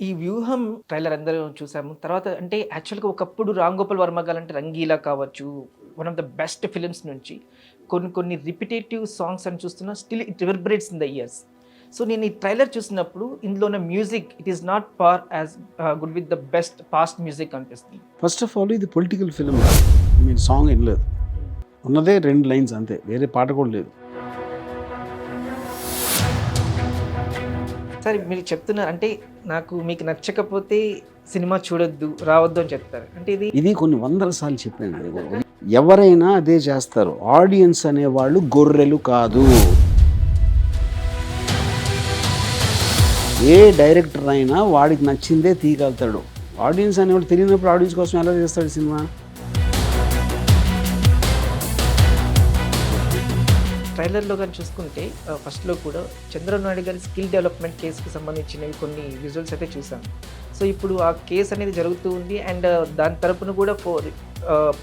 ఈ 'వ్యూహం' ట్రైలర్ అందరం చూసాము. తర్వాత అంటే యాక్చువల్‌గా ఒకప్పుడు 'రామ్ గోపాల్ వర్మ' గారంటే 'రంగీలా' కావచ్చు, one of the best films నుంచి కొన్ని కొన్ని రిపిటేటివ్ సాంగ్స్ అని చూస్తున్నా still it reverberates in the ears. So నేను ఈ ట్రైలర్ చూసినప్పుడు ఇందులో ఉన్న music it is not par as good with the best past music అనిపిస్తుంది. ఫస్ట్ ఆఫ్ ఆల్ ఇది పొలిటికల్ ఫిల్మ్ కాదు. మీరు సాంగ్ వినలేదు. ఉన్నదే 2 లైన్స్ అంతే, వేరే పాట కూడా లేదు. సరే మీరు చెప్తున్నారు అంటే నాకు మీకు నచ్చకపోతే సినిమా చూడొద్దు, రావద్దు అని చెప్తారు. అంటే ఇది కొన్ని వందల సార్లు చెప్పాను. ఎవరైనా అదే చేస్తారు. ఆడియన్స్ అనేవాళ్ళు గొర్రెలు కాదు. ఏ డైరెక్టర్ అయినా వాడికి నచ్చిందే తీయగలుగుతాడు. ఆడియన్స్ అనేవాడు తెలియనప్పుడు ఆడియన్స్ కోసం ఎలా చేస్తాడు సినిమా? ట్రైలర్‌లో గాని చూసుకుంటే ఫస్ట్‌లో కూడా చంద్రబాబు నాయుడు గారి స్కిల్ డెవలప్‌మెంట్ కేస్‌కి సంబంధించినవి కొన్ని విజువల్స్ అయితే చూసాం. సో ఇప్పుడు ఆ కేస్ అనేది జరుగుతూ ఉంది అండ్ దాని తరపున కూడా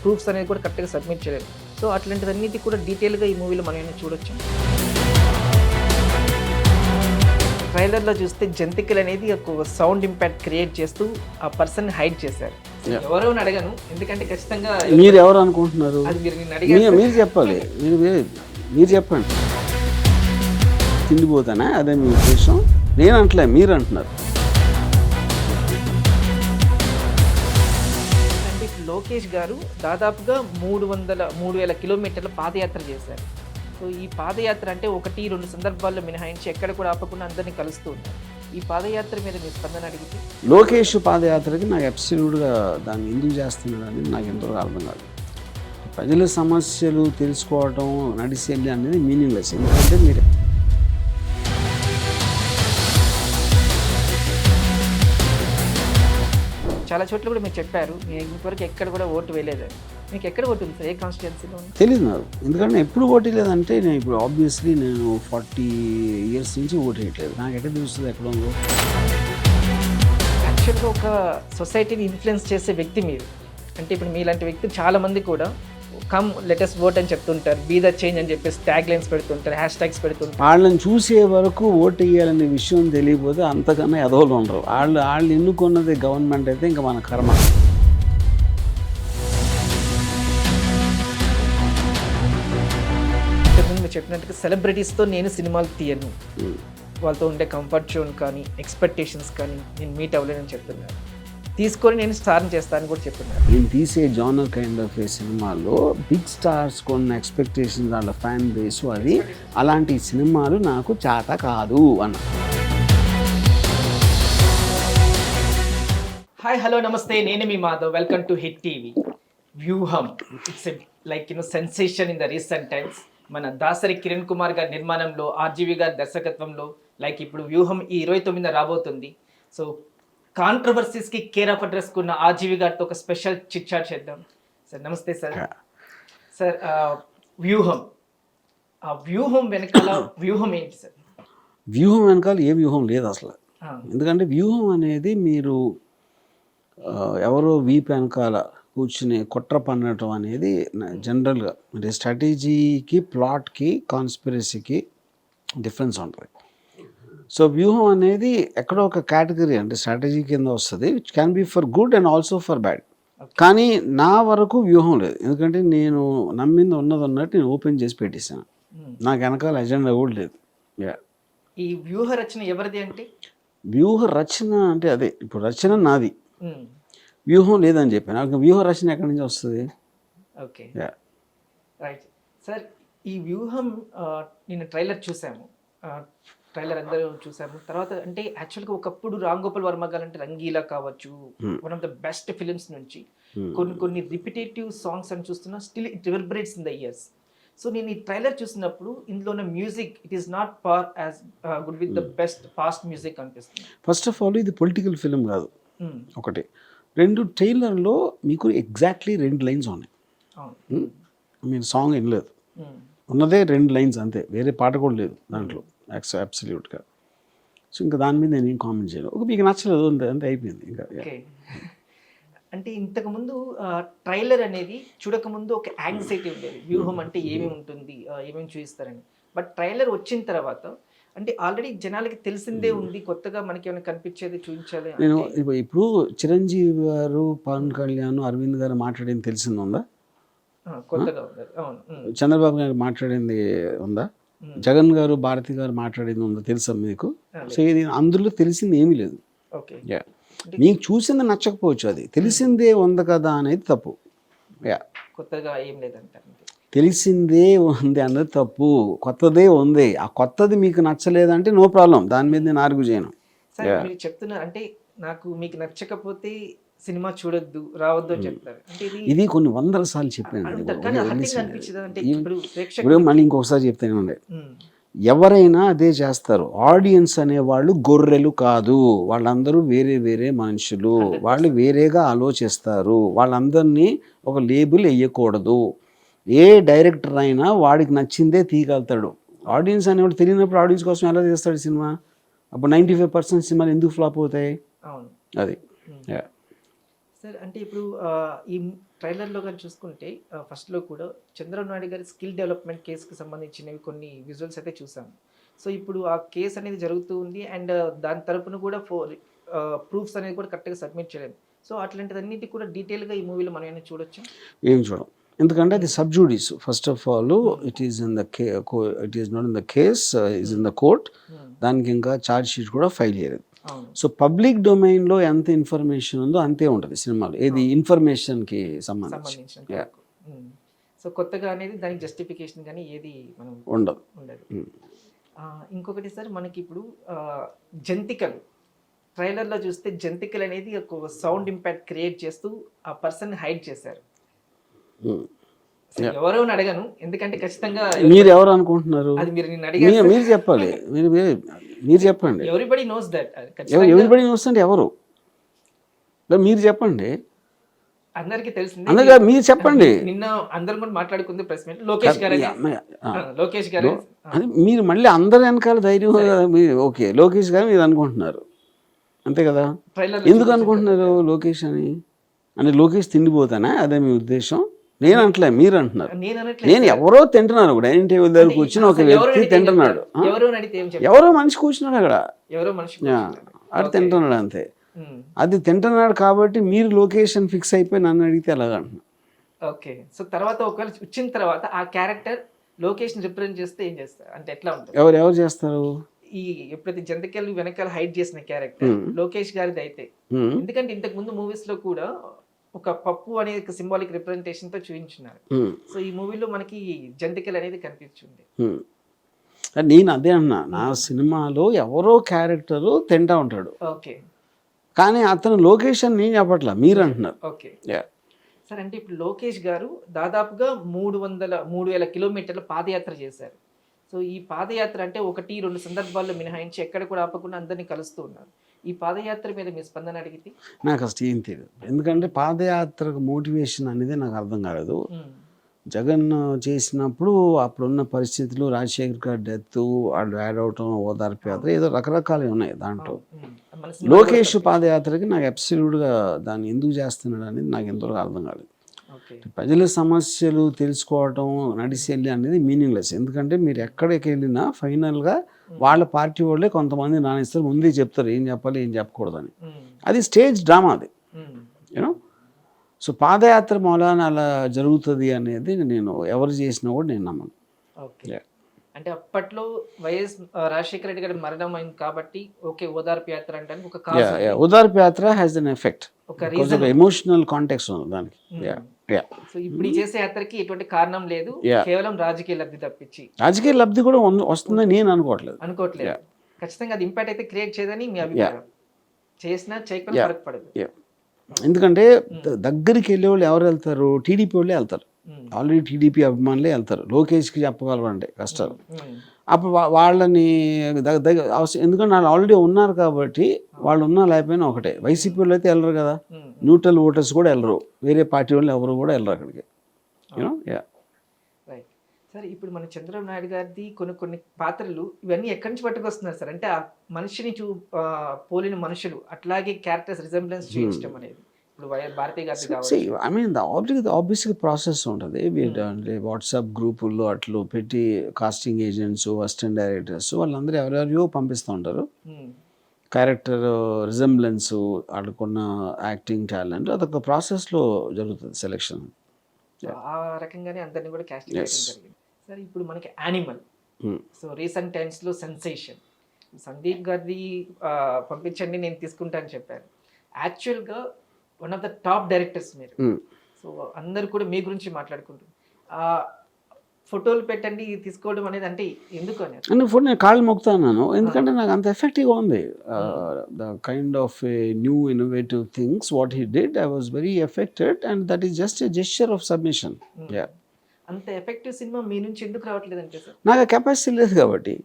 ప్రూఫ్స్ అనేది కూడా కరెక్ట్‌గా సబ్మిట్ చేయలేదు. సో అట్లాంటివన్నిటి కూడా డీటెయిల్‌గా ఈ మూవీలో మనం ఏమైనా చూడొచ్చు. ట్రైలర్‌లో చూస్తే జంతికలు అనేది ఒక సౌండ్ ఇంపాక్ట్ క్రియేట్ చేస్తూ ఆ పర్సన్‌ని హైడ్ చేశారు. ఎవరో అని అడగను ఎందుకంటే ఖచ్చితంగా మీరు ఎవరు అనుకుంటున్నారు? అది మీరు నిన్ను అడిగారు. మీరు చెప్పాలి. మీరు చెప్పండి. తిండిపోతానా? అదే మీ ఉద్దేశం? నేను అంటలే, మీరు అంటున్నారు. అంటే లోకేష్ గారు దాదాపుగా 3,000 కిలోమీటర్ల పాదయాత్ర చేశారు. సో ఈ పాదయాత్ర అంటే 1-2 సందర్భాల్లో మినహాయించి ఎక్కడ కూడా ఆపకుండా అందరినీ కలుస్తూ ఉన్నారు. ఈ పాదయాత్ర మీద మీ స్పందన అడిగితే లోకేష్ పాదయాత్రకి నాకు అబ్సల్యూట్గా దాన్ని ఎందుకు చేస్తున్నాడు అనేది నాకు ఎంతో అర్థం కాదు. ప్రజల సమస్యలు తెలుసుకోవటం, నడిచి వెళ్ళి అనేది మీనింగ్లెస్. ఎందుకంటే మీరు చాలా చోట్ల కూడా మీరు చెప్పారు మీరు ఇంతవరకు ఎక్కడ కూడా ఓటు వేయలేదు. మీకు ఎక్కడ ఓటు ఉంది సార్? ఏ కాన్స్టిట్యున్సీలో ఉంది? తెలియదు నాకు. ఎందుకంటే ఎప్పుడు ఓటు లేదంటే నేను ఇప్పుడు ఆబ్వియస్లీ నేను 40 ఇయర్స్ నుంచి ఓటు వేయట్లేదు. నాకు ఎక్కడ తెలుస్తుంది ఎక్కడ ఉందో. యాక్చువల్గా ఒక సొసైటీని ఇన్ఫ్లుయెన్స్ చేసే వ్యక్తి మీరు. అంటే ఇప్పుడు మీలాంటి వ్యక్తులు చాలామంది కూడా కమ్ లెటెస్ట్ ఓట్ అని చెప్తుంటారు, బీ ద చేంజ్ అని చెప్పేసి ట్యాగ్ లైన్స్ పెడుతుంటారు, హ్యాష్ ట్యాగ్స్ పెడుతుంటారు. వాళ్ళని చూసే వరకు ఓటు వేయాలనే విషయం తెలియకపోతే అంతకన్నా ఎదవలు ఉండరు. వాళ్ళు ఎన్నుకున్నది గవర్నమెంట్ అయితే ఇంకా మన కర్మ. ఇంతకుముందు మీరు చెప్పినట్టుగా సెలబ్రిటీస్తో నేను సినిమాలు తీయను, వాళ్ళతో ఉండే కంఫర్ట్ జోన్ కానీ ఎక్స్పెక్టేషన్స్ కానీ నేను మీట్ అవ్వలేనని చెప్తున్నారు. తీసుకొని నేను స్టార్ని చేస్తానని కూడా చెప్తున్నారు. నేను తీసే జానర్ కైండ్ ఆఫ్ ఏ సినిమాలో బిగ్ స్టార్స్ కొన్న ఎక్స్పెక్టేషన్స్, వాళ్ళ ఫ్యాన్ బేస్, అది అలాంటి సినిమాలు నాకు చేత కాదు అన్న. హాయ్ హలో నమస్తే, నేను మీ Madhav. Welcome to hit TV. Vyuham it's like sensation in the recent times. మన దాసరి కిరణ్ కుమార్ గారి నిర్మాణంలో, ఆర్జీవి గారి దర్శకత్వంలో లైక్ ఇప్పుడు వ్యూహం ఈ 29న రాబోతుంది. సో కాంట్రవర్సీస్కి కేర్ ఆఫ్ అడ్రస్ కున్న ఆర్జీవి గారితో ఒక స్పెషల్ చిట్ చాట్ చేద్దాం. సార్ నమస్తే సార్. సార్ వ్యూహం, ఆ వ్యూహం వెనకాల వ్యూహం ఏంటి సార్? వ్యూహం వెనకాల ఏ వ్యూహం లేదు అసలు. ఎందుకంటే వ్యూహం అనేది మీరు ఎవరో వీపు వెనకాల కూర్చుని కుట్ర పన్నటం అనేది జనరల్గా అంటే స్ట్రాటజీకి, ప్లాట్కి, కాన్స్పిరసీకి డిఫరెన్స్ ఉంటుంది. సో వ్యూహం అనేది ఎక్కడో ఒక కేటగిరీ అంటే స్ట్రాటజీ కింద వస్తుంది, which can be for good and also for bad. కానీ నా వరకు వ్యూహం లేదు. ఎందుకంటే నేను నమ్మింది ఉన్నది ఉన్నట్టు నేను ఓపెన్ చేసి పెట్టేసాను. నాకు వెనకాల ఎజెండా కూడా లేదు. ఈ వ్యూహ రచన ఎవరిది అంటే? వ్యూహ రచన అంటే అదే ఇప్పుడు రచన నాది, వ్యూహం లేదని చెప్పాను. నాకు వ్యూహ రచన ఎక్కడి నుంచి వస్తుంది? Okay right sir. ఈ వ్యూహం నేను ట్రైలర్ చూసాము, ట్రైలర్ అందరూ చూసాము. తర్వాత అంటే యాక్చువల్గా ఒకప్పుడు 'రామ్ గోపాల్ వర్మ' గారంటే 'రంగీలా' కావచ్చు, one of the best films నుంచి కొన్ని కొన్ని రిపిటేటివ్ సాంగ్స్ అని చూస్తున్నా still it reverberates in the ears. So నేను ఈ ట్రైలర్ చూసినప్పుడు ఇందులో ఉన్న మ్యూజిక్ ఇట్ ఈస్ నాట్ పార్ as good with the best past music అనిపిస్తుంది. ఫస్ట్ ఆఫ్ ఆల్ ఇది పొలిటికల్ ఫిల్మ్ కాదు. ఒకటి. 2 ట్రైలర్లో మీకు ఎగ్జాక్ట్లీ 2 లైన్స్ ఉన్నాయి. మీరు సాంగ్ వినలేదు. ఉన్నదే 2 లైన్స్ అంతే, వేరే పాట కూడా లేదు దాంట్లో అబ్సల్యూట్గా. సో ఇంకా దాని మీద నేను ఏం కామెంట్ చేయను. మీకు నచ్చలేదు అంటే అయిపోయింది ఇంకా. అంటే ఇంతకుముందు ట్రైలర్ అనేది చూడకముందు ఒక యాంగ్జైటీ ఉండేది, వ్యూహం అంటే ఏమేమి ఉంటుంది, ఏమేమి చూపిస్తారని. బట్ ట్రైలర్ వచ్చిన తర్వాత అంటే ఆల్రెడీ జనాలకి తెలిసిందే ఉంది, కొత్తగా మనకి ఏమైనా కనిపించేది చూపించాలి నేను అంటే ఇప్పుడు చిరంజీవి గారు, పవన్ కళ్యాణ్, అరవింద్ గారు మాట్లాడింది తెలిసింది ఉందా? కొత్తగా ఉంది. అవును. చంద్రబాబు గారు మాట్లాడింది ఉందా? ఉమ్. జగన్ గారు, భారతి గారు మాట్లాడింది ఉందా? తెలుసా మీకు? లేదు. సో ఇది అందులో తెలిసింది ఏమీ లేదు. ఓకే. యా, మీకు చూసింది నచ్చకపోవచ్చు, అది తెలిసిందే ఉంది కదా అనేది తప్పు. యా, కొత్తగా ఏం లేదంటారు అంతే. తెలిసిందే ఉంది అన్నది తప్పు. కొత్తదే ఉంది, ఆ కొత్తది మీకు నచ్చలేదంటే నో ప్రాబ్లం, దాని మీద నేను ఆర్గ్యూ చేయను. సరే, మీరు చెప్తున్నారు అంటే నాకు మీకు నచ్చకపోతే సినిమా చూడొద్దు, రావద్దు అని చెప్తారు. అంటే ఇది కొన్ని వందల సార్లు చెప్పాను. అంటారు, కానీ హర్టింగ్ అనిపించదు అంటే ఇప్పుడు ఇప్పుడు ప్రేక్షకులు. మళ్ళీ ఇంకొకసారి చెప్తాను. ఉమ్. ఎవరైనా అదే చేస్తారు. ఆడియన్స్ అనేవాళ్ళు గొర్రెలు కాదు, వాళ్ళందరూ వేరే వేరే మనుషులు, వాళ్ళు వేరేగా ఆలోచిస్తారు. వాళ్ళందరినీ ఒక లేబుల్ వేయకూడదు. ఏ డైరెక్టర్ అయినా వాడికి నచ్చిందే తీయగలుగుతాడు. ఆడియన్స్ అనేవాడు తెలియనప్పుడు ఆడియన్స్ కోసం ఎలా చేస్తాడు సినిమా? అప్పుడు 95% సినిమాలు ఎందుకు ఫ్లాప్ అవుతాయి? అవును. అది. Yeah. సార్ అంటే ఇప్పుడు ఈ ట్రైలర్లో కానీ చూసుకుంటే ఫస్ట్లో కూడా చంద్రబాబు నాయుడు గారి స్కిల్ డెవలప్మెంట్ కేసుకి సంబంధించినవి కొన్ని విజువల్స్ అయితే చూసాము. సో ఇప్పుడు ఆ కేసు అనేది జరుగుతూ ఉంది అండ్ దాని తరపున కూడా ప్రూఫ్స్ అనేది కూడా కరెక్ట్గా సబ్మిట్ చేయలేదు. సో అట్లాంటిదన్నిటి కూడా డీటెయిల్గా ఈ మూవీలో మనం ఏమైనా చూడొచ్చు? ఏం చూడం, ఎందుకంటే అది sub judice. First of all it is in the it is not in the case, is in the court. దానికి ఇంకా ఛార్జ్ షీట్ కూడా ఫైల్ చేయలేదు. అవును. సో పబ్లిక్ డొమైన్లో ఎంత ఇన్ఫర్మేషన్ ఉందో అంతే ఉంటుంది సినిమాలో, ఏది ఇన్ఫర్మేషన్కి సంబంధించి. Yeah. సో కొత్తగా అనేది దానికి జస్టిఫికేషన్ కానీ ఏది మనం ఉండదు. ఇంకొకటి సార్, మనకి ఇప్పుడు జంతికలు ట్రైలర్లో చూస్తే జంతికలు అనేది ఒక సౌండ్ ఇంపాక్ట్ క్రియేట్ చేస్తూ ఆ పర్సన్ హైడ్ చేశారు. ఎవరో అడగను, ఎందుకంటే ఖచ్చితంగా మీరు ఎవరు అనుకుంటున్నారు? అది మీరు నిన్ను అడిగారు, మీరు చెప్పాలి. మీరు చెప్పండి. Everybody knows that. Everybody nose అంటే ఎవరు? మీరు చెప్పండి. అందరికి తెలిసింది. అందుకే మీరు చెప్పండి. నిన్న అందరం కూడా మాట్లాడుకుంది ప్రెస్ మీట్. లోకేష్ గారు అది మీరు మళ్ళీ అందరి వెనకాల ధైర్యం కదా. మీరు ఓకే లోకేష్ గారు మీరు అనుకుంటున్నారు, అంతే కదా? ఎందుకు అనుకుంటున్నారు లోకేష్ అని? అంటే లోకేష్ తిండిపోతానా? అదే మీ ఉద్దేశం? నేను అంటలే, మీరు అంటున్నారు. నేను ఎవరో తింటున్నాను, డైనింగ్ టేబుల్ దగ్గర కూర్చుని ఒక వ్యక్తి తింటున్నాడు. ఎవరో మనిషి కూర్చున్నాడు అక్కడ, అది తింటున్నాడు అంతే. అది తింటున్నాడు కాబట్టి మీరు లొకేషన్ ఫిక్స్ అయిపోయి నన్ను అడిగితే ఎలాగంటున్నా? ఓకే. సో తర్వాత ఒకవేళ వచ్చిన తర్వాత ఆ క్యారెక్టర్ లొకేషన్ రిప్రజెంట్ చేస్తే ఏం చేస్తారు అంటే ఎట్లా ఉంటుంది? ఎవరు చేస్తారు? ఈ ఎప్పుడైతే జంతికలు వెనకాల హైడ్ చేసిన క్యారెక్టర్ లోకేష్ గారిది అయితే, ఎందుకంటే ఇంతకు ముందు మూవీస్ లో కూడా ఒక పప్పు అనే సింబాలిక్ రిప్రజెంటేషన్ తో చూపించున్నారు. సో ఈ మూవీలో మనకి జంతికలు అనేది కనిపించింది. నేను అదే అన్నా, నా సినిమాలో ఎవరో క్యారెక్టర్ తింటా ఉంటాడు. ఓకే. కానీ అతను లొకేషన్ నేను చెప్పట్లా, మీరు అంటున్నారు. Okay sir. అంటే ఇప్పుడు లోకేష్ గారు దాదాపుగా 3,000 కిలోమీటర్ల పాదయాత్ర చేశారు. సో ఈ పాదయాత్ర అంటే 1-2 సందర్భాల్లో మినహాయించి ఎక్కడ కూడా ఆపకుండా అందరినీ కలుస్తూ ఉన్నారు. ఈ పాదయాత్ర మీద మీ స్పందన అడిగితే? నాకు అసలు ఏం తెలియదు, ఎందుకంటే పాదయాత్రకు మోటివేషన్ అనేది నాకు అర్థం కాలేదు. జగన్ చేసినప్పుడు అప్పుడున్న పరిస్థితులు, రాజశేఖర్ గారి డెత్, వాళ్ళు యాడ్ అవటం, ఓదార్పు యాత్ర, ఏదో రకరకాలు ఉన్నాయి దాంట్లో. లోకేష్ పాదయాత్రకి నాకు అబ్సల్యూట్గా దాన్ని ఎందుకు చేస్తున్నాడు అనేది నాకు ఎంతవరకు అర్థం కాలేదు. ప్రజల సమస్యలు తెలుసుకోవటం, నడిచి వెళ్ళి అనేది మీనింగ్లెస్. ఎందుకంటే మీరు ఎక్కడికి వెళ్ళినా ఫైనల్గా వాళ్ళ పార్టీ వాళ్ళే కొంతమంది నానేస్తారు, ముందే చెప్తారు ఏం చెప్పాలి ఏం చెప్పకూడదని. అది స్టేజ్ డ్రామా, అది యూనో. సో పాదయాత్ర మూలాన అలా జరుగుతుంది అనేది నేను ఎవరు చేసినా కూడా నేను నమ్మను. ఓకే. అంటే అప్పట్లో వైఎస్ రాజశేఖర రెడ్డి గారి మరణం అయింది కాబట్టి ఓకే ఓదార్పు యాత్ర అంటే ఒక ఓదార్పు యాత్ర హ్యాస్ ఎన్ ఎఫెక్ట్, ఒక ఎమోషనల్ కాంటెక్స్ట్ ఉంది దానికి. సో ఇప్పుడు చేసే యాత్రకి ఎటువంటి కారణం లేదు, కేవలం రాజకీయ లబ్ధి తప్పించి. రాజకీయ లబ్ధి కూడా వస్తుందని నేను అనుకోవట్లేదు. ఖచ్చితంగా అది ఇంపాక్ట్ అయితే క్రియేట్ చేయదని మీ అభిప్రాయం? చేసినా చేయకుండా ఫరక్ పడదు. ఎందుకంటే దగ్గరికి వెళ్ళే వాళ్ళు ఎవరు వెళ్తారు? టీడీపీ వాళ్ళే వెళ్తారు. ఆల్రెడీ టీడీపీ అభిమానులే వెళ్తారు. లోకేష్కి చెప్పగలరంటే కష్టాలు. అప్పుడు వాళ్ళని ఎందుకంటే వాళ్ళు ఆల్రెడీ ఉన్నారు కాబట్టి, వాళ్ళు ఉన్నా లేకపోయినా ఒకటే. వైసీపీ వాళ్ళు అయితే వెళ్ళరు కదా, న్యూట్రల్ ఓటర్స్ కూడా వెళ్ళరు, వేరే పార్టీ వాళ్ళు ఎవరు కూడా వెళ్ళరు అక్కడికి. Right sir. ఇప్పుడు మన చంద్రబాబు నాయుడు గారిది కొన్ని పాత్రలు ఇవన్నీ ఎక్కడి నుంచి పట్టుకొస్తున్నారు సార్? అంటే ఆ మనిషిని పోలిన మనుషులు అట్లాగే క్యారెక్టర్స్ రిజెంబ్లెన్స్ చూపించడం అనేది ఇప్పుడు భారతీయ గారిది కావచ్చు. ఐ మీన్ ఆబ్వియస్గా ప్రాసెస్ ఉంటుంది. అంటే వాట్సాప్ గ్రూపుల్లో అట్లు పెట్టి కాస్టింగ్ ఏజెంట్స్, అసిస్టెంట్ డైరెక్టర్స్ వాళ్ళందరూ ఎవరెవరియో పంపిస్తూ ఉంటారు. Hmm. క్యారెక్టర్ రిజెంబ్లెన్స్, ఆడుకున్న యాక్టింగ్ టాలెంట్ అదొక ప్రాసెస్లో జరుగుతుంది సెలెక్షన్. సో ఆ రకంగానే అందరిని కూడా క్యాస్టింగ్ చేయడం జరిగింది. సరే ఇప్పుడు మనకి యానిమల్, సో రీసెంట్ టైమ్స్లో సెన్సేషన్ సందీప్ గారిది పంపించండి నేను తీసుకుంటానని చెప్పారు. యాక్చువల్గా one of the top directors మీరు. సో అందరు కూడా మీ గురించి మాట్లాడుకుంటారు. ఫోటోలు పెట్టండి తీసుకోవడం అనేది అంటే ఎందుకు అని అంటే ఫోటో నేను కాళ్ళు మొక్కుతాను, ఎందుకంటే నాకు అంత ఎఫెక్టివ్గా ఉంది. The kind of a new innovative things what he did, I was very affected and that is just a gesture of submission. అంత ఎఫెక్టివ్ సినిమా మీ నుంచి ఎందుకు రావట్లేదు అంటే సార్? నాకు ఆ కెపాసిటీ లేదు కాబట్టి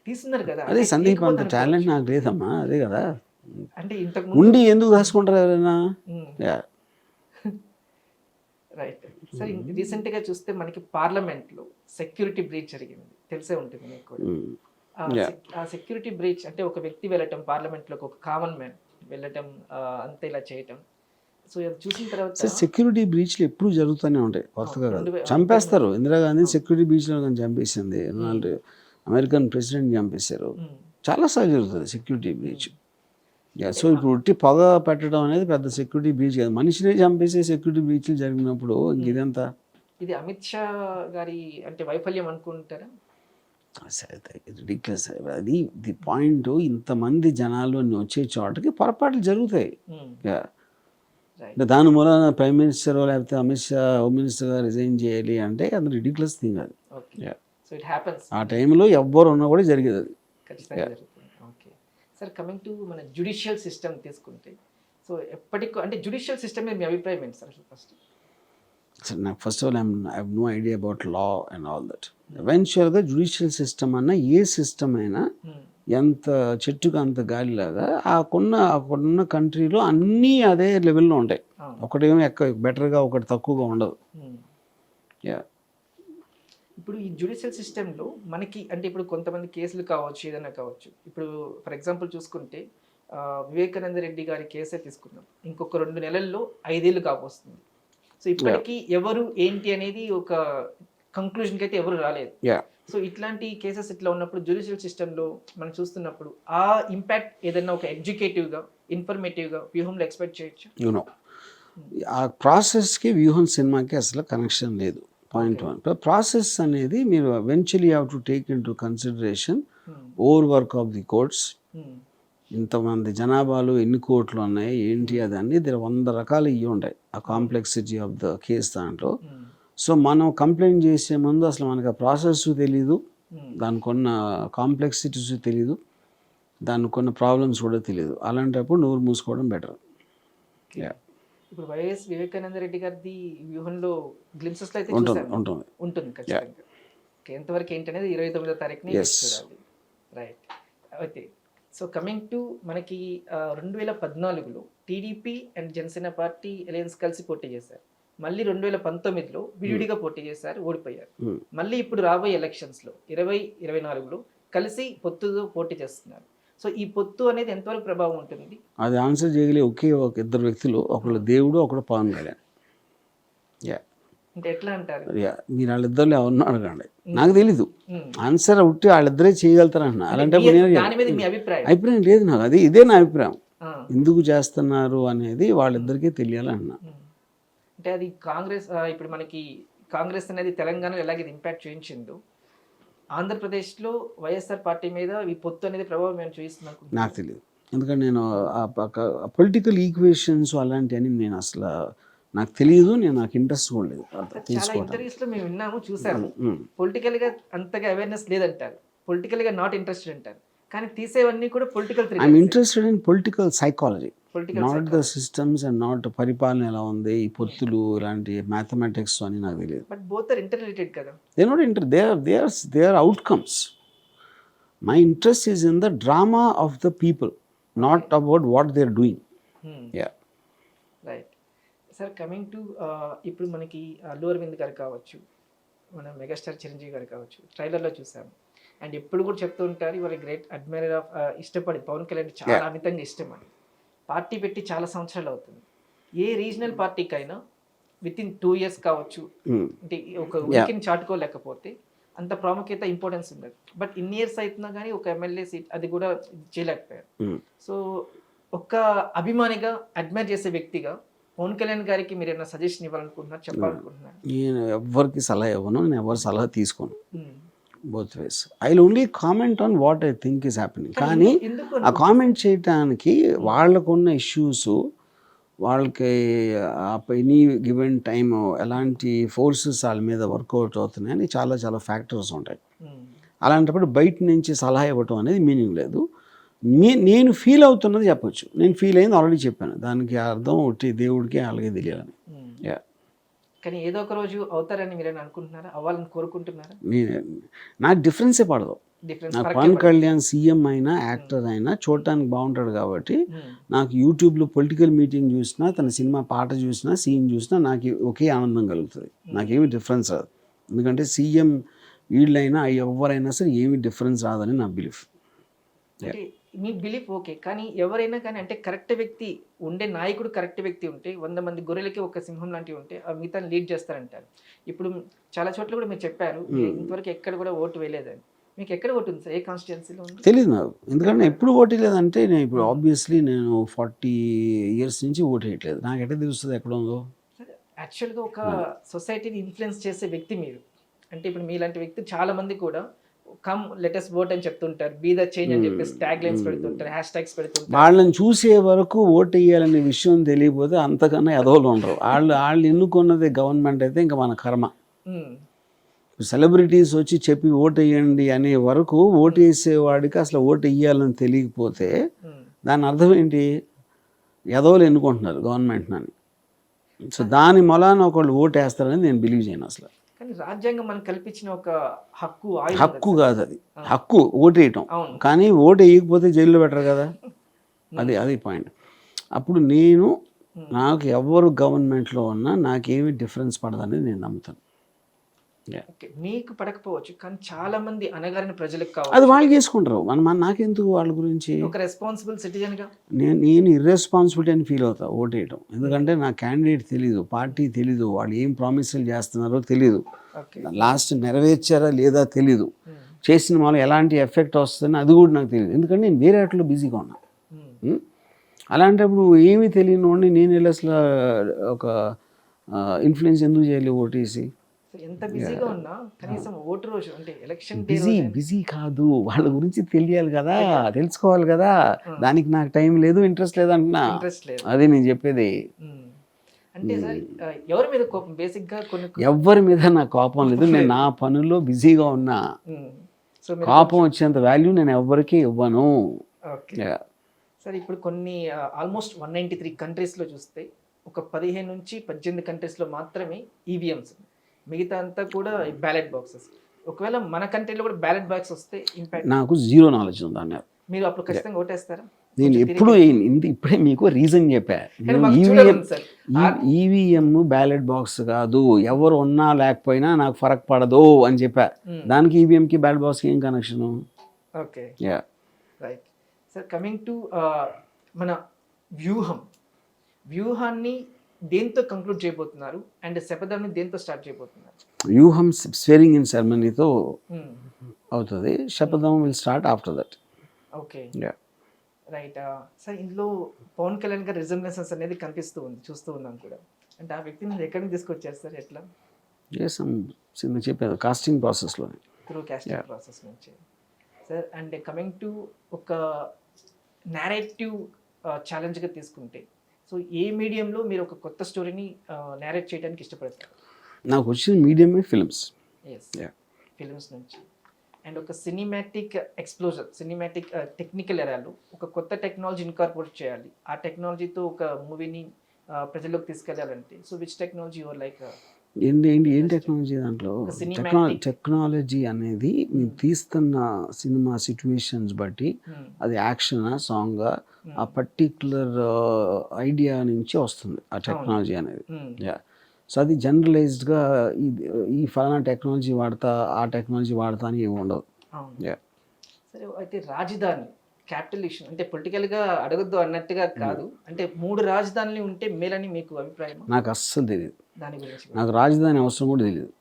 తీస్తున్నారు కదా. అదే సందీప్ అంత టాలెంట్ నాకు లేదమ్మా, అదే కదా. అంటే ఇంతకు ఉండి ఎందుకు దాచుకుంటారు ఎవరైనా? Right sir. రీసెంట్గా చూస్తే మనకి పార్లమెంట్లో సెక్యూరిటీ బ్రీచ్ జరిగింది, తెలిసే ఉంటుంది మీకు కూడా. ఆ సెక్యూరిటీ బ్రీచ్ అంటే ఒక వ్యక్తి వెళ్ళటం పార్లమెంట్లోకి, ఒక కామన్ మ్యాన్ వెళ్ళటం, అంతే ఇలా చేయటం. సో అది చూసిన తర్వాత సెక్యూరిటీ బ్రీచ్లు ఎప్పుడు జరుగుతూనే ఉంటాయి, కొత్తగా కాదు. చంపేస్తారు. ఇందిరాగాంధీ సెక్యూరిటీ బ్రీచ్లో కానీ చంపేసింది, అమెరికన్ ప్రెసిడెంట్ చంపేశారు. చాలాసార్లు జరుగుతుంది సెక్యూరిటీ బ్రీచ్. సో ఇప్పుడు ఉట్టి పొగ పెట్టడం అనేది పెద్ద సెక్యూరిటీ బ్రీచ్ కాదు. మనిషిని చంపేసే సెక్యూరిటీ బ్రీచ్లు జరిగినప్పుడు ఇదంతా ఇది అమిత్ షా గారి అంటే వైఫల్యం అనుకుంటారా? రిడిక్యులస్. అది ది పాయింట్. ఇంతమంది జనాలు వచ్చే చోటకి పొరపాట్లు జరుగుతాయి. దాని మూలన ప్రైమ్ మినిస్టర్ లేకపోతే అమిత్ షా హోమ్ మినిస్టర్గా రిజైన్ చేయాలి అంటే అది రిడిక్యులస్ థింగ్. అది ఆ టైంలో ఎవ్వరు ఉన్నా కూడా జరిగేది అది. ఖచ్చితంగా జరుగుతుంది. ఓకే సార్, కమింగ్ టు మన జ్యుడిషియల్ సిస్టమ్ తీసుకుంటే, సో ఎప్పటికీ అంటే జ్యుడిషియల్ సిస్టమ్ మీద మీ అభిప్రాయం ఏంటి సార్? ఫస్ట్ నాకు first of all I have no idea about law and all that. ఎవెన్చువల్గా జ్యుడిషియల్ సిస్టమ్ అన్నా ఏ సిస్టమ్ అయినా ఎంత చెట్టుకు అంత గాలిలాగా అక్కడున్న కంట్రీలో అన్నీ అదే లెవెల్లో ఉంటాయి. ఒకటేమో బెటర్గా ఒకటి తక్కువగా ఉండదు. ఇప్పుడు ఈ జ్యుడిషియల్ సిస్టంలో మనకి అంటే ఇప్పుడు కొంతమంది కేసులు కావచ్చు, ఏదైనా కావచ్చు. ఇప్పుడు ఫర్ ఎగ్జాంపుల్ చూసుకుంటే వివేకానంద రెడ్డి గారి కేసే తీసుకుందాం, ఇంకొక 2 నెలల్లో 5 ఏళ్ళు కావస్తుంది. సో ఇప్పటికీ ఎవరు ఏంటి అనేది ఒక కంక్లూజన్కి అయితే ఎవరు రాలేదు. సో ఇట్లాంటి కేసెస్ ఇట్లా ఉన్నప్పుడు జ్యుడిషియల్ సిస్టంలో మనం చూస్తున్నప్పుడు ఆ ఇంపాక్ట్ ఏదైనా ఒక ఎడ్యుకేటివ్గా, ఇన్ఫర్మేటివ్గా వ్యూహంలో ఎక్స్పెక్ట్ చేయొచ్చు. ఆ ప్రాసెస్కి వ్యూహం సినిమాకి అసలు కనెక్షన్ లేదు. పాయింట్ 1. ప్రాసెస్ అనేది మీరు eventually have to take in to consideration over work of the courts. ఇంతమంది జనాభాలు ఎన్ని కోర్టులు ఉన్నాయి ఏంటి అదన్నీ 100 రకాలు ఇవి ఉంటాయి ఆ కాంప్లెక్సిటీ ఆఫ్ ద కేస్ దాంట్లో. సో మనం కంప్లైంట్ చేసే ముందు అసలు మనకు ఆ ప్రాసెస్ తెలీదు, దానికి ఉన్న కాంప్లెక్సిటీస్ తెలీదు, దానికి ఉన్న ప్రాబ్లమ్స్ కూడా తెలియదు. అలాంటప్పుడు నోరు మూసుకోవడం బెటర్. ఇప్పుడు వైఎస్ వివేకానంద రెడ్డి గారిది వ్యూహంలో గ్లిమ్సెస్ అయితే ఉంటుంది ఖచ్చితంగా. ఎంతవరకు ఏంటనేది 29వ తారీఖున చూడాలి. రైట్. అయితే సో కమింగ్ టు మనకి 2014లో TDP and Janasena party alliance కలిసి పోటీ చేశారు. మళ్ళీ 2019లో విడివిడిగా పోటీ చేశారు, ఓడిపోయారు. మళ్ళీ ఇప్పుడు రాబోయే ఎలక్షన్స్లో 2024లో కలిసి పొత్తుతో పోటీ చేస్తున్నారు. సో ఈ పొత్తు అనేది ఎంతవరకు ప్రభావం ఉంటుంది? అది ఆన్సర్ చేయగలిగే ఒకే ఒక 2 వ్యక్తులు, ఒకళ్ళు దేవుడు, ఒకడు పవన్ కళ్యాణ్. అంటే ఎట్లా అంటారు? మీరు వాళ్ళిద్దరు ఎవరినో అడగండి, నాకు తెలీదు ఆన్సర్. ఉట్టి వాళ్ళిద్దరే చేయగలుగుతారు అంటున్నా. అలాంటి అభిప్రాయం లేదు నాకు. అది ఇదే నా అభిప్రాయం. ఎందుకు చేస్తున్నారు అనేది వాళ్ళిద్దరికీ తెలియాలన్నా. అంటే అది కాంగ్రెస్ ఇప్పుడు మనకి కాంగ్రెస్ అనేది తెలంగాణలో ఎలాగైతే ఇంపాక్ట్ చూపించిందో, ఆంధ్రప్రదేశ్లో వైఎస్ఆర్ పార్టీ మీద ఈ పొత్తు అనేది ప్రభావం మేము చూపిస్తున్నాం. నాకు తెలియదు, ఎందుకంటే నేను పొలిటికల్ ఈక్వేషన్స్ అలాంటివన్నీ నేను అసలు నాకు తెలియదు. నాకు ఇంట్రెస్ట్ కూడా లేదు. చాలా ఇంటర్వ్యూస్లో మేము విన్నాము, చూసాము. పొలిటికల్గా అంతగా అవేర్నెస్ లేదంటారు, పొలిటికల్గా నాట్ ఇంట్రెస్టెడ్ అంటారు. కానీ తీసేవన్నీ కూడా political. I'm interested in political psychology, not the systems and not పరిపాలన ఎలా ఉంది, ఈ పొత్తులు ఇలాంటి మ్యాథమెటిక్స్ అని నాకు తెలియదు. బట్ బోత్ ఆర్ ఇంటర్రిలేటెడ్ కదా. They are outcomes. My interest is in the drama of the people, not about what they are doing. Right sir, coming to ఇప్పుడు మనకి అల్లు అరవింద్ గారు కావచ్చు, మన మెగాస్టార్ చిరంజీవి గారు కావచ్చు, ట్రైలర్లో చూసాము. అండ్ ఎప్పుడు కూడా చెప్తూ ఉంటారు ఇవాళ గ్రేట్ అడ్మైరర్ ఆఫ్, ఇష్టపడి పవన్ కళ్యాణ్ చాలా అమితంగా ఇష్టం అని. పార్టీ పెట్టి చాలా సంవత్సరాలు అవుతుంది. ఏ రీజనల్ పార్టీకైనా విత్ ఇన్ 2 years కావచ్చు, Hmm. అంటే ఒక ఉనికిని చాటుకోలేకపోతే అంత ప్రాముఖ్యత ఇంపార్టెన్స్ ఉండదు. బట్ ఇన్ని ఇయర్స్ అవుతున్నా కానీ ఒక ఎమ్మెల్యే సీట్ అది కూడా చేయలేకపోయారు. Hmm. సో ఒక అభిమానిగా అడ్మైర్ చేసే వ్యక్తిగా పవన్ కళ్యాణ్ గారికి మీరు ఏమైనా సజెషన్ ఇవ్వాలనుకుంటున్నారు, చెప్పాలనుకుంటున్నారు? నేను ఎవరికి సలహా ఇవ్వను, నేను ఎవరి సలహా తీసుకోను. Hmm. Both ways I will only comment on what I think is happening. కానీ ఎందుకు ఆ కామెంట్ చేయటానికి వాళ్ళకున్న ఇష్యూస్, వాళ్ళకి ఎనీ గివెన్ టైమ్ ఎలాంటి ఫోర్సెస్ వాళ్ళ మీద వర్కౌట్ అవుతున్నాయని చాలా చాలా ఫ్యాక్టర్స్ ఉంటాయి. అలాంటప్పుడు బయట నుంచి సలహా ఇవ్వటం అనేది మీనింగ్ లేదు. నేను ఫీల్ అవుతున్నది చెప్పొచ్చు. నేను ఫీల్ అయింది ఆల్రెడీ చెప్పాను. దానికి అర్థం ఒకటి దేవుడికి అలాగే తెలియాలని. కానీ ఏదో ఒక రోజు అవుతారని మీరు అనుకుంటున్నారా, అవ్వాలని కోరుకుంటున్నారా? నాకు డిఫరెన్సే పడదు. నాకు పవన్ కళ్యాణ్ సీఎం అయినా యాక్టర్ అయినా చూడటానికి బాగుంటాడు కాబట్టి నాకు యూట్యూబ్లో పొలిటికల్ మీటింగ్ చూసినా, తన సినిమా పాట చూసినా, సీన్ చూసినా నాకు ఒకే ఆనందం కలుగుతుంది. నాకేమి డిఫరెన్స్ రాదు. ఎందుకంటే సీఎం వీళ్ళైనా ఎవరైనా సరే ఏమి డిఫరెన్స్ రాదని నా బిలీఫ్. అంటే మీ బిలీఫ్ ఓకే, కానీ ఎవరైనా కానీ అంటే కరెక్ట్ వ్యక్తి ఉండే నాయకుడు కరెక్ట్ వ్యక్తి ఉంటే 100 మంది గొర్రెలకి ఒక సింహం లాంటివి ఉంటే ఆ మిగతా లీడ్ చేస్తారంటారు. ఇప్పుడు చాలా చోట్ల కూడా మీరు చెప్పారు ఇంతవరకు ఎక్కడ కూడా ఓటు వేయలేదని. మీకు ఎక్కడ ఓటు ఉంది సార్? ఏ కాన్స్టిట్యున్సీలో ఉంది? తెలియదు నాకు. ఎందుకంటే ఎప్పుడు ఓటు లేదంటే నేను ఇప్పుడు ఆబ్వియస్లీ నేను 40 years నుంచి ఓటు వేయట్లేదు. నాకు ఎట్లా తెలుస్తుంది ఎక్కడ ఉందో? యాక్చువల్గా ఒక సొసైటీని ఇన్ఫ్లుయెన్స్ చేసే వ్యక్తి మీరు. అంటే ఇప్పుడు మీలాంటి వ్యక్తి చాలా మంది కూడా కమ్ లెటెస్ట్ ఓట్ అని చెప్తుంటారు, బీ ద చేంజ్ అని చెప్పేసి ట్యాగ్ లైన్స్ పెడుతుంటారు, హ్యాష్ ట్యాగ్స్ పెడుతుంటారు. వాళ్ళని చూసే వరకు ఓటు వేయాలనే విషయం తెలియకపోతే అంతకన్నా ఎదవలు ఉండరు. వాళ్ళు ఎన్నుకున్నది గవర్నమెంట్ అయితే ఇంకా మన కర్మ. సెలబ్రిటీస్ వచ్చి చెప్పి ఓటు వేయండి అనే వరకు ఓటు వేసేవాడికి అసలు ఓటు వేయాలని తెలియకపోతే దాని అర్థం ఏంటి? ఎదవలు ఎన్నుకుంటున్నారు గవర్నమెంట్ అని. సో దాని మొలాన ఒకళ్ళు ఓటు వేస్తారని నేను బిలీవ్ చేయను అసలు. కానీ రాజ్యాంగం మనకు కల్పించిన ఒక హక్కు కాదు అది. హక్కు ఓటు వేయటం, కానీ ఓటు వేయకపోతే జైల్లో పెట్టరు కదా. అది పాయింట్. అప్పుడు నాకు ఎవరు గవర్నమెంట్లో ఉన్నా నాకేమి డిఫరెన్స్ పడదని నేను నమ్ముతాను. మీకు పడకపోవచ్చు కానీ చాలా మంది అనగారిన ప్రజలకు కావాలి, అది వాళ్ళు చేసుకుంటారు. నాకెందుకు వాళ్ళ గురించి? ఒక రెస్పాన్సిబుల్ సిటిజన్ గా నేను ఇర్రెస్పాన్సిబిలిటీ అని ఫీల్ అవుతా ఓటు వేయటం. ఎందుకంటే నా క్యాండిడేట్ తెలీదు, పార్టీ తెలీదు, వాళ్ళు ఏం ప్రామిసులు చేస్తున్నారో తెలీదు, లాస్ట్ నెరవేర్చారా లేదా తెలీదు, చేసిన వాళ్ళు ఎలాంటి ఎఫెక్ట్ వస్తుందని అది కూడా నాకు తెలియదు. ఎందుకంటే నేను వేరే వాటిలో బిజీగా ఉన్నా. అలాంటప్పుడు ఏమీ తెలియని వాడిని నేను వెళ్ళి అసలు ఒక ఇన్ఫ్లుయెన్స్ ఎందుకు చేయాలి ఓటేసి? ఎంత బిజీగా ఉన్నా కనీసం ఓటు రోజు అంటే ఎలక్షన్ బిజీ కాదు, వాళ్ళ గురించి తెలియాలి కదా, తెలుసుకోవాలి కదా. దానికి నాకు టైం లేదు, ఇంట్రెస్ట్ లేదు అంటున్నా. అదే నేను చెప్పేది. అంటే సార్ ఎవరి మీద కోపం? బేసిక్ గా ఎవరి మీద నాకు కోపం లేదు. నేను నా పనుల్లో బిజీగా ఉన్నా. కోపం వచ్చేంత వాల్యూ నేను ఎవరికి ఇవ్వను. సార్ ఇప్పుడు కొన్ని ఆల్మోస్ట్ 193 కంట్రీస్లో చూస్తే ఒక 15 నుంచి 18 కంట్రీస్లో మాత్రమే ఈవీఎంస్, మిగతా అంతా కూడా బ్యాలెట్ బాక్సెస్. ఒకవేళ మన కంట్రీలో కూడా బ్యాలెట్ బాక్స్ వస్తే ఇంపాక్ట్? నాకు జీరో నాలెడ్జ్ ఉంది అన్నారు. మీరు అప్పుడు ఖచ్చితంగా ఓటేస్తారా? నేను ఇప్పుడే మీకు రీజన్ చెప్పా. ఈవీఎం బ్యాలెట్ బాక్స్ కాదు, ఎవరు ఉన్నా లేకపోయినా నాకు ఫరక్ పడదు అని చెప్పా. దానికి ఈవీఎంకి బ్యాలెట్ బాక్స్కి ఏం connection? Okay, right sir. Coming to మన వ్యూహాన్ని దేంతో కంక్లూడ్ చేయబోతున్నారు అండ్ శపథంని దేంతో స్టార్ట్ చేయబోతున్నారు? వ్యూహం స్వేరింగ్ ఇన్ సెరమనీతో అవుతుంది. శపథం will start after that. Okay, right sir. ఇందులో పవన్ కళ్యాణ్ గారి రిజంబ్లెన్సెస్ అనేది కనిపిస్తూ ఉంది, చూస్తూ ఉన్నాం కూడా. అంటే ఆ వ్యక్తిని ఎక్కడి నుంచి తీసుకొచ్చారు సార్? ఎట్లా చెప్పాను, కాస్టింగ్ ప్రాసెస్లో, త్రూ కాస్టింగ్ ప్రాసెస్ నుంచి సార్. అండ్ కమింగ్ టు ఒక నేరేటివ్ ఛాలెంజ్గా తీసుకుంటే, సో ఏ మీడియంలో మీరు ఒక కొత్త స్టోరీని నేరేట్ చేయడానికి ఇష్టపడతారు? నాకు వచ్చిన మీడియమే ఫిల్మ్స్. ఫిల్మ్స్ నుంచి అండ్ ఒక సినిమాటిక్ ఎక్స్ప్లోజర్, సినిమాటిక్ టెక్నికల్ ఎరాలో ఒక కొత్త టెక్నాలజీ ఇన్కార్పొరేట్ చేయాలి, ఆ టెక్నాలజీతో ఒక మూవీని ప్రజల్లోకి తీసుకెళ్ళాలంటే, so which technology your like? ఏం టెక్నాలజీ? దాంట్లో టెక్నాలజీ అనేది మీరు తీస్తున్న సినిమా సిచ్యువేషన్స్ బట్టి, అది యాక్షనా సాంగా, ఆ పర్టిక్యులర్ ఐడియా నుంచి వస్తుంది ఆ టెక్నాలజీ అనేది. సో అది జనరలైజ్డ్గా ఈ ఫలానా టెక్నాలజీ వాడతా, ఆ టెక్నాలజీ వాడతా అని ఏమి ఉండదు. సరే, అయితే రాజధాని క్యాపిటల్ ఇష్యూ అంటే పొలిటికల్ గా అడగద్దు అన్నట్టుగా కాదు, అంటే 3 రాజధానులు ఉంటే మేలని మీకు అభిప్రాయం? నాకు అస్సలు తెలియదు, దాని గురించి నాకు రాజధాని అవసరం కూడా తెలియదు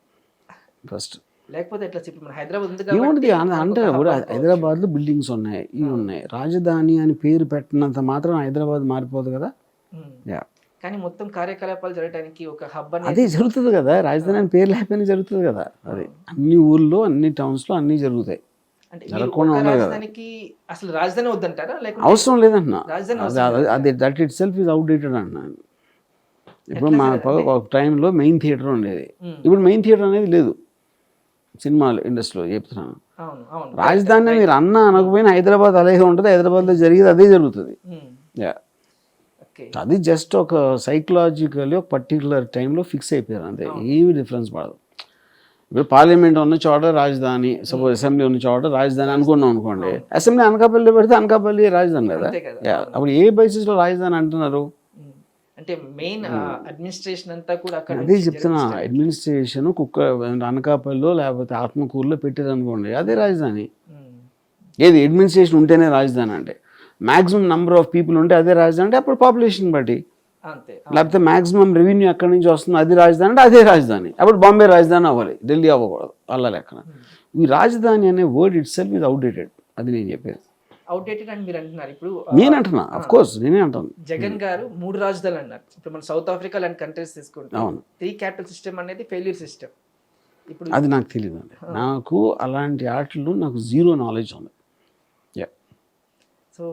ఫస్ట్. లేకపోతే ఎట్లా చెప్పి మన హైదరాబాద్ ఉంది ఏముంటుంది కాబట్టి అంటే మనకు ఒక ఇప్పుడు hub అనుకోవచ్చు. హైదరాబాద్లో బిల్డింగ్స్ ఉన్నాయి, ఇవి ఉన్నాయి, రాజధాని అని పేరు పెట్టినంత మాత్రం హైదరాబాద్ మారిపోదు కదా. ఉమ్. యా, కానీ మొత్తం కార్యకలాపాలు జరగడానికి ఒక హబ్ అదే జరుగుతుంది కదా, రాజధాని అని పేరు లేకపోయినా జరుగుతుంది కదా. అది అన్ని ఊర్లో అన్ని టౌన్స్లో అన్నీ జరుగుతాయి, అంటే జరగకుండా ఒక ఉండదు కదా. రాజధానికి అసలు రాజధాని వద్దంటారా లేకపోతే అవసరం లేదంటున్నా, రాజధాని అది that it self is outdated అంటున్నాను. ఇప్పుడు మా ఒక టైంలో మెయిన్ థియేటర్ ఉండేది, ఇప్పుడు మెయిన్ థియేటర్ అనేది లేదు సినిమాలు ఇండస్ట్రీలో చెప్తున్నాను. అవును అవును రాజధాని మీరు అన్న అనకపోయినా హైదరాబాద్ అలాగే ఉంటుంది, హైదరాబాద్లో జరిగేది అదే జరుగుతుంది. యా, ఓకే అది జస్ట్ ఒక సైకలాజికల్లీ ఒక పర్టికులర్ టైంలో ఫిక్స్ అయిపోయారు అంతే, ఏమి డిఫరెన్స్ పడదు. ఇప్పుడు పార్లమెంట్ ఉన్న చోట రాజధాని, సపోజ్ అసెంబ్లీ ఉన్న చోట రాజధాని అనుకున్నాం అనుకోండి, అసెంబ్లీ అనకాపల్లి పెడితే అనకాపల్లి రాజధాని కదా. అంతే కదా. యా, అప్పుడు ఏ బేసిస్లో రాజధాని అంటున్నారు? అంటే మెయిన్ అడ్మినిస్ట్రేషన్ అంతా కూడా అక్కడ అదే చెప్తున్నా, అడ్మినిస్ట్రేషన్ అనకాపల్లిలో లేకపోతే ఆత్మకూరులో పెట్టారు అనుకోండి, అదే రాజధాని. ఏది అడ్మినిస్ట్రేషన్ ఉంటేనే రాజధాని అంటే, మ్యాక్సిమం నెంబర్ ఆఫ్ పీపుల్ ఉంటే అదే రాజధాని అంటే, అప్పుడు పాపులేషన్ బట్టి. అంతే లేకపోతే మ్యాక్సిమం రెవెన్యూ ఎక్కడి నుంచి వస్తుందో అది రాజధాని అంటే అదే రాజధాని, అప్పుడు బాంబే రాజధాని అవ్వాలి, ఢిల్లీ అవ్వకూడదు అలా లెక్కన. ఈ రాజధాని అనే word it self is outdated, అది నేను చెప్పేది. అవుట్డేటెడ్ అని మీరు అంటున్నారు. ఇప్పుడు నేను అంటున్నా, అఫ్ కోర్స్ నేనే అంటాను. జగన్ గారు 3 రాజధానులు అన్నారు. ఇప్పుడు మన సౌత్ ఆఫ్రికా లాంటి కంట్రీస్ తీసుకుంటే అవును. 3 క్యాపిటల్ సిస్టమ్ అనేది ఫెయిల్యూర్ సిస్టమ్. ఇప్పుడు అది నాకు తెలియదు అండి, నాకు అలాంటి ఆటలు నాకు జీరో నాలెడ్జ్ ఉంది. యా, సో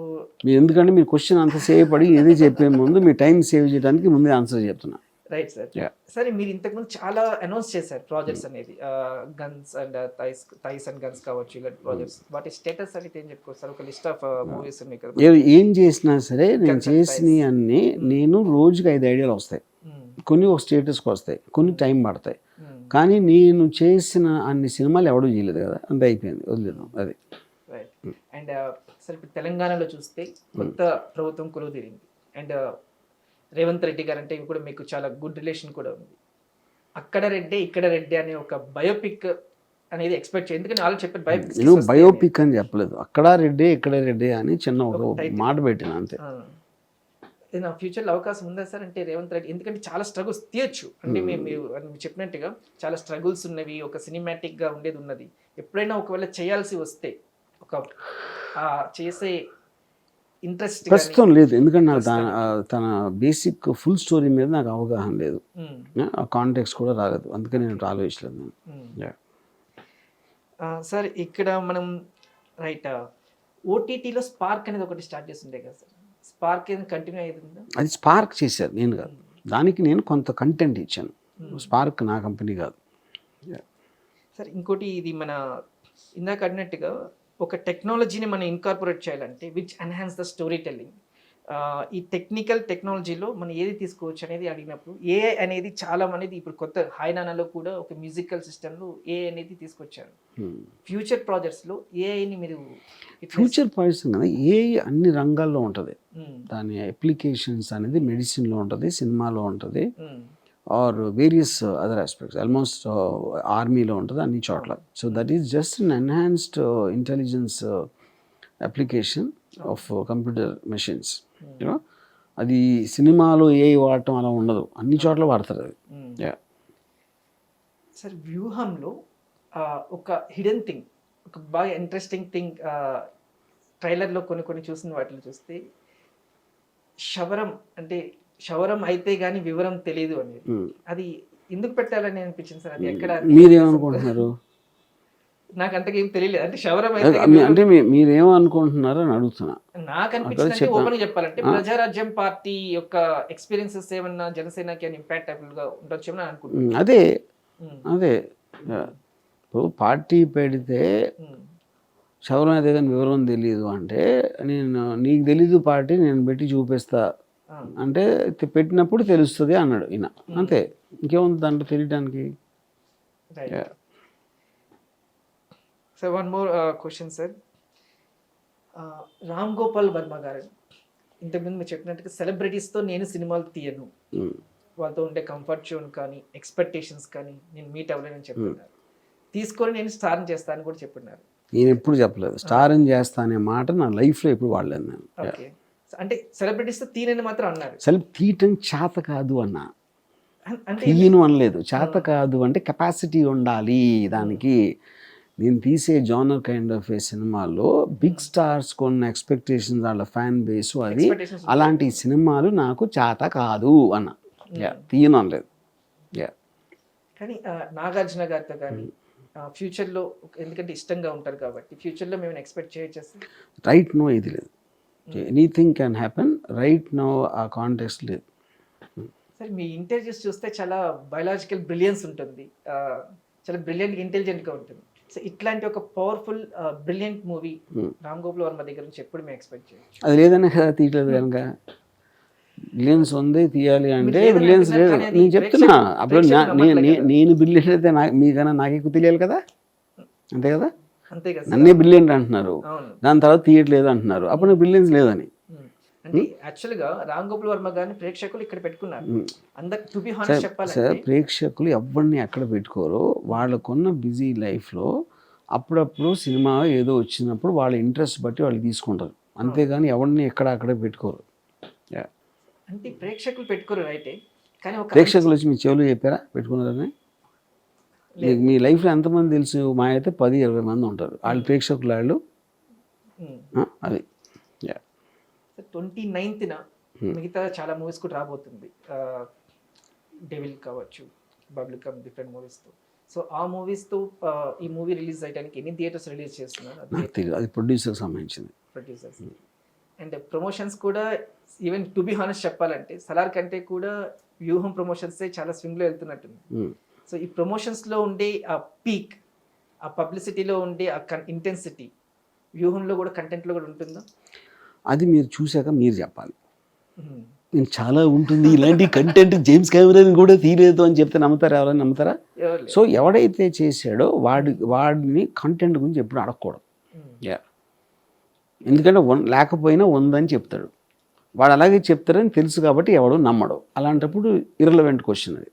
మీరు ఎందుకంటే మీరు క్వశ్చన్ అంత సేవ్ పడి ఏది చెప్పే ముందు మీ టైం సేవ్ చేయడానికి ముందే ఆన్సర్ చెప్తున్నా. Right sir. Yeah. సరే, మీరు ఇంతకుముందు చాలా అనౌన్స్ చేశారు ప్రాజెక్ట్స్ అనేది, guns and thighs and guns కావచ్చు, ఇలాంటి ప్రాజెక్ట్స్. వాటి స్టేటస్ అనేది ఏం చెప్పుకోవచ్చు సార్? ఒక లిస్ట్ ఆఫ్ మూవీస్ ఉన్నాయి కదా. ఏం చేసినా సరే నేను చేసినవి అన్నీ నేను రోజుకి 5 ఐడియాలు వస్తాయి, కొన్ని ఒక స్టేటస్కి వస్తాయి, కొన్ని టైం పడతాయి. కానీ నేను చేసిన అన్ని సినిమాలు ఎవడూ చేయలేదు కదా, అంత అయిపోయింది, వదిలేదు అది. రైట్. అండ్ సార్ ఇప్పుడు తెలంగాణలో చూస్తే కొత్త ప్రభుత్వం కొలువు తీరింది, అండ్ రేవంత్ రెడ్డి గారు అంటే కూడా మీకు చాలా గుడ్ రిలేషన్ కూడా ఉంది. అక్కడ రెడ్డి ఇక్కడ రెడ్డి అనే ఒక బయోపిక్ అనేది ఎక్స్పెక్ట్ చేయండి, ఎందుకంటే వాళ్ళు చెప్పారు నేను బయోపిక్ అని చెప్పలేదు, అక్కడ రెడ్డి ఇక్కడ రెడ్డి అని చిన్న ఒక మాట పెట్టిన అంతే. నా ఫ్యూచర్లో అవకాశం ఉందా సార్ అంటే రేవంత్ రెడ్డి? ఎందుకంటే చాలా స్ట్రగుల్స్ తీయచ్చు, అంటే మీరు చెప్పినట్టుగా చాలా స్ట్రగుల్స్ ఉన్నవి, ఒక సినిమాటిక్గా ఉండేది ఉన్నది. ఎప్పుడైనా ఒకవేళ చేయాల్సి వస్తే ఒక చేసే ఇంట్రెస్ట్ ప్రస్తుతం లేదు, ఎందుకంటే నాకు తన బేసిక్ ఫుల్ స్టోరీ మీద నాకు అవగాహన లేదు, ఆ కాంటెక్స్ట్ కూడా రాలేదు, అందుకని నేను ఆలోచించలేదు నేను. సార్ ఇక్కడ మనం రైట్ ఓటీటీలో స్పార్క్ అనేది ఒకటి స్టార్ట్ చేస్తుండే కదా సార్, స్పార్క్ ఏదైనా కంటిన్యూ అవుతుందా? అది స్పార్క్ చేశారు, నేను కాదు, దానికి నేను కొంత కంటెంట్ ఇచ్చాను, స్పార్క్ నా కంపెనీ కాదు. సార్ ఇంకోటి, ఇది మన ఇందాక అడినట్టుగా ఒక టెక్నాలజీని మనం ఇన్కార్పొరేట్ చేయాలంటే which enhance the story telling, ఈ టెక్నాలజీలో మనం ఏది తీసుకోవచ్చు అనేది అడిగినప్పుడు ఏఐ అనేది చాలా మంది ఇప్పుడు కొత్త హైనానాలో కూడా ఒక మ్యూజికల్ సిస్టంలో ఏఐ అనేది తీసుకొచ్చారు. ఫ్యూచర్ ప్రాజెక్ట్స్లో ఏఐని మీరు ఫ్యూచర్ ప్రాజెక్ట్స్ కదా, ఏఐ అన్ని రంగాల్లో ఉంటుంది, దాని అప్లికేషన్స్ అనేది మెడిసిన్లో ఉంటుంది, సినిమాలో ఉంటుంది, or various other aspects, almost ఆర్మీలో ఉంటుంది, అన్ని చోట్ల. So that is just an enhanced intelligence application of computer machines. You know, అది సినిమాలో ఏ వాడటం అలా ఉండదు, అన్ని చోట్ల వాడతారు అది. సార్ వ్యూహంలో ఒక హిడెన్ థింగ్, ఒక బాగా ఇంట్రెస్టింగ్ థింగ్, ట్రైలర్లో కొన్ని చూసిన వాటిని చూస్తే శవరం అంటే శవరం అయితే గానీ వివరం తెలియదు అనేది, అది ఎందుకు పెట్టాలని అనిపించింది సార్? అది ఎక్కడ మీరేమనుకుంటున్నారు? నాకు అంతకేం తెలియలేదు, అంటే శవరం అయితే అంటే మీరేమనుకుంటున్నారో అని అడుగుతున్నా. నాకు అనిపించింది ఓపెన్ ఓపెన్గా చెప్పాలంటే ప్రజారాజ్యం పార్టీ యొక్క ఎక్స్పీరియన్సెస్ ఏమన్నా జనసేనకి అని ఇంపాక్ట్ గా ఉండొచ్చేమో అనుకుంటున్నాను. అదే ఇప్పుడు పార్టీ పెడితే శవరం అయితే కానీ వివరం తెలియదు అంటే, నేను నీకు తెలీదు పార్టీ నేను పెట్టి చూపిస్తా అంటే పెట్టినప్పుడు తెలుస్తుంది అన్నాడు ఈయన, అంతే, ఇంకేముంది దాంట్లో తెలియడానికి. Sir one more question sir, Ram Gopal Varma గారు ఇంతకుముందు మీరు చెప్పినట్టుగా సెలబ్రిటీస్తో నేను సినిమాలు తీయను, వాళ్ళతో ఉండే కంఫర్ట్ జోన్ కానీ ఎక్స్పెక్టేషన్స్ కానీ నేను మీట్ అవ్వలేనని చెప్తున్నారు, తీసుకొని నేను స్టార్ట్ చేస్తానని కూడా చెప్తున్నారు. నేను ఎప్పుడు చెప్పలేదు స్టార్ చేస్తా అనే మాట నా లైఫ్లో ఎప్పుడు వాడలేదు నేను. ఓకే, అంటే సెలబ్రిటీస్ తీనని మాత్రం అన్నారు. తీయటం చేత కాదు అన్నా, అంటే తీయను అనలేదు. చేత కాదు అంటే కెపాసిటీ ఉండాలి దానికి. నేను తీసే జానర్ కైండ్ ఆఫ్ ఏ సినిమాలో బిగ్ స్టార్స్ కొన్న ఎక్స్పెక్టేషన్స్, వాళ్ళ ఫ్యాన్ బేస్, అది Expectations అలాంటి సినిమాలు నాకు చేత కాదు అన్న. తీయను అనలేదు. కానీ నాగార్జున గారితో కానీ ఫ్యూచర్లో, ఎందుకంటే ఇష్టంగా ఉంటారు కాబట్టి ఫ్యూచర్లో మేము ఎక్స్పెక్ట్ చేయొచ్చు. రైట్ నో ఇది లేదు. Anything can happen. Right now ఆ కాంటెక్స్ట్ లేదు. సరే, మీ ఇంటర్వ్యూస్ చూస్తే చాలా బయలాజికల్ బ్రిలియన్స్ ఉంటుంది, చాలా బ్రిలియంట్ ఇంటెలిజెంట్గా ఉంటుంది. సో ఇట్లాంటి ఒక powerful brilliant movie Ram Gopal Varma దగ్గర నుంచి ఎప్పుడు మేము ఎక్స్పెక్ట్ చేయాలి? అది లేదనే కదా తీయలేదు కనుక. బిలియన్స్ ఉంది తీయాలి అంటే లేదని బిలియన్స్ అంటున్నారు, లేదు. కానీ అది నేను చెప్తున్నా ప్రేక్షకులు అప్పుడు నమ్మట్లేదు కదా. నేను బిలియన్ అయితే మీకన్నా నాకు ఎక్కువ తెలియాలి కదా, అంతే కదా. అంతే కదా సార్? నన్నే బ్రిలియంట్ అంటున్నారు, అవును. దాని తర్వాత తీయట్లేదు అంటున్నారు, అప్పుడు నాకు బిలియన్స్ లేదని. అంటే యాక్చువల్గా రామ్ గోపాల్ వర్మ గారిని ప్రేక్షకులు ఇక్కడ పెట్టుకున్నారు. అందరు టు బి హానెస్ట్ సార్ చెప్పాలంటే ప్రేక్షకులు ఎవరిని ఎక్కడ పెట్టుకోరు, వాళ్ళకున్న బిజీ లైఫ్లో అప్పుడప్పుడు సినిమా ఏదో వచ్చినప్పుడు వాళ్ళ ఇంట్రెస్ట్ బట్టి వాళ్ళు తీసుకుంటారు, అంతేగాని ఎవరిని ఎక్కడ అక్కడ పెట్టుకోరు. అంటే ప్రేక్షకులు పెట్టుకోరు రైటే, కానీ ఒక ప్రేక్షకులు వచ్చి మీ చెవులు చెప్పారా పెట్టుకున్నారని? మీ లైఫ్లో ఎంతమంది తెలుసు? మా అయితే 10-20 మంది ఉంటారు, వాళ్ళు ప్రేక్షకులు వాళ్ళు. అది 29th మిగతా చాలా మూవీస్ కూడా రాబోతుంది, డెవిల్ కావచ్చు, బబ్లిక్ డిఫరెంట్ మూవీస్తో. సో ఆ మూవీస్తో ఈ మూవీ రిలీజ్ అయ్యడానికి ఎన్ని థియేటర్స్ రిలీజ్ చేస్తున్నారు? నాకు తెలియదు, అది ప్రొడ్యూసర్కి సంబంధించింది. ప్రొడ్యూసర్స్ అండ్ ప్రమోషన్స్ కూడా ఈవెన్ టు బి హానెస్ట్ చెప్పాలంటే సలార్ కంటే కూడా వ్యూహం ప్రమోషన్సే చాలా స్వింగ్లో వెళ్తున్నట్టుంది. సో ఈ ప్రమోషన్స్లో ఉండే ఆ పీక్, ఆ పబ్లిసిటీలో ఉండే ఆ ఇంటెన్సిటీ వ్యూహంలో కూడా, కంటెంట్లో కూడా ఉంటుందా? అది మీరు చూశాక మీరు చెప్పాలి. నేను చాలా ఉంటుంది ఇలాంటి కంటెంట్ జేమ్స్ కెమెరాని కూడా తీయలేదు అని చెప్తే నమ్ముతారా? ఎవరైనా నమ్ముతారా? సో ఎవడైతే చేశాడో వాడిని కంటెంట్ గురించి ఎప్పుడు అడగకూడదు. ఎందుకంటే లేకపోయినా ఉందని చెప్తాడు, వాడు అలాగే చెప్తారని తెలుసు కాబట్టి ఎవడు నమ్మడు. అలాంటప్పుడు ఇర్రెలవెంట్ క్వశ్చన్ అది.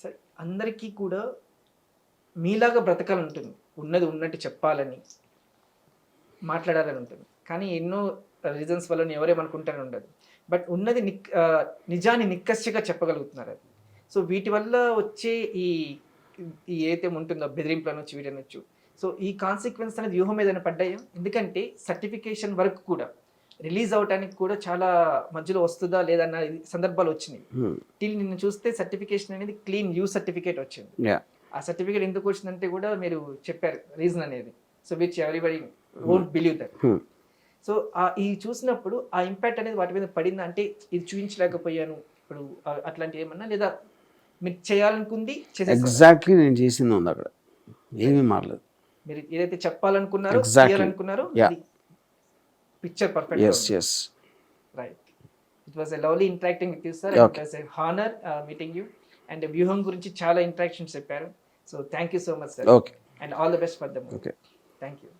సరే, అందరికీ కూడా మీలాగా బ్రతకాలని ఉంటుంది, ఉన్నది ఉన్నట్టు చెప్పాలని, మాట్లాడాలని ఉంటుంది. కానీ ఎన్నో రీజన్స్ వల్ల ఎవరేమనుకుంటారని ఉండదు. బట్ ఉన్నది నిజాన్ని నిక్కచ్చిగా చెప్పగలుగుతున్నారు అది. సో వీటి వల్ల వచ్చే ఈ ఏదైతే ఉంటుందో బెదిరింపులు అనొచ్చు, వీటి అనొచ్చు. సో ఈ కాన్సిక్వెన్స్ అనేది వ్యూహం ఏదైనా పడ్డాయా? ఎందుకంటే సర్టిఫికేషన్ వరకు కూడా, రిలీజ్ అవడానికి కూడా చాలా మధ్యలో వస్తుందా లేదన్న సందర్భాలు వచ్చినాయి. టిల్ నిన్ను చూస్తే సర్టిఫికేషన్ అనేది క్లీన్ యూ సర్టిఫికేట్ వచ్చింది. ఆ సర్టిఫికేట్ ఎందుకు వచ్చిందంటే కూడా మీరు చెప్పారు రీజన్ అనేది. So which everybody won't believe that. So ఈ చూసినప్పుడు ఆ ఇంపాక్ట్ అనేది వాటి మీద పడిందా? అంటే ఇది చూపించలేకపోయాను ఇప్పుడు అట్లాంటి ఏమన్నా, లేదా మీరు చేయాలనుకుంది ఎగ్జాక్ట్లీ నేను చేసింది ఉంది అక్కడ, ఏమీ మారలేదు. మీరు ఏదైతే చెప్పాలనుకున్నారో, చేయాలనుకున్నారో picture perfect. yes right. It was a lovely interacting with you sir. It was a honour meeting you. And వ్యూహం గురించి చాలా ఇంటరాక్షన్స్ చెప్పారు. So thank you so much sir. Okay, and all the best for the movie. Okay, thank you.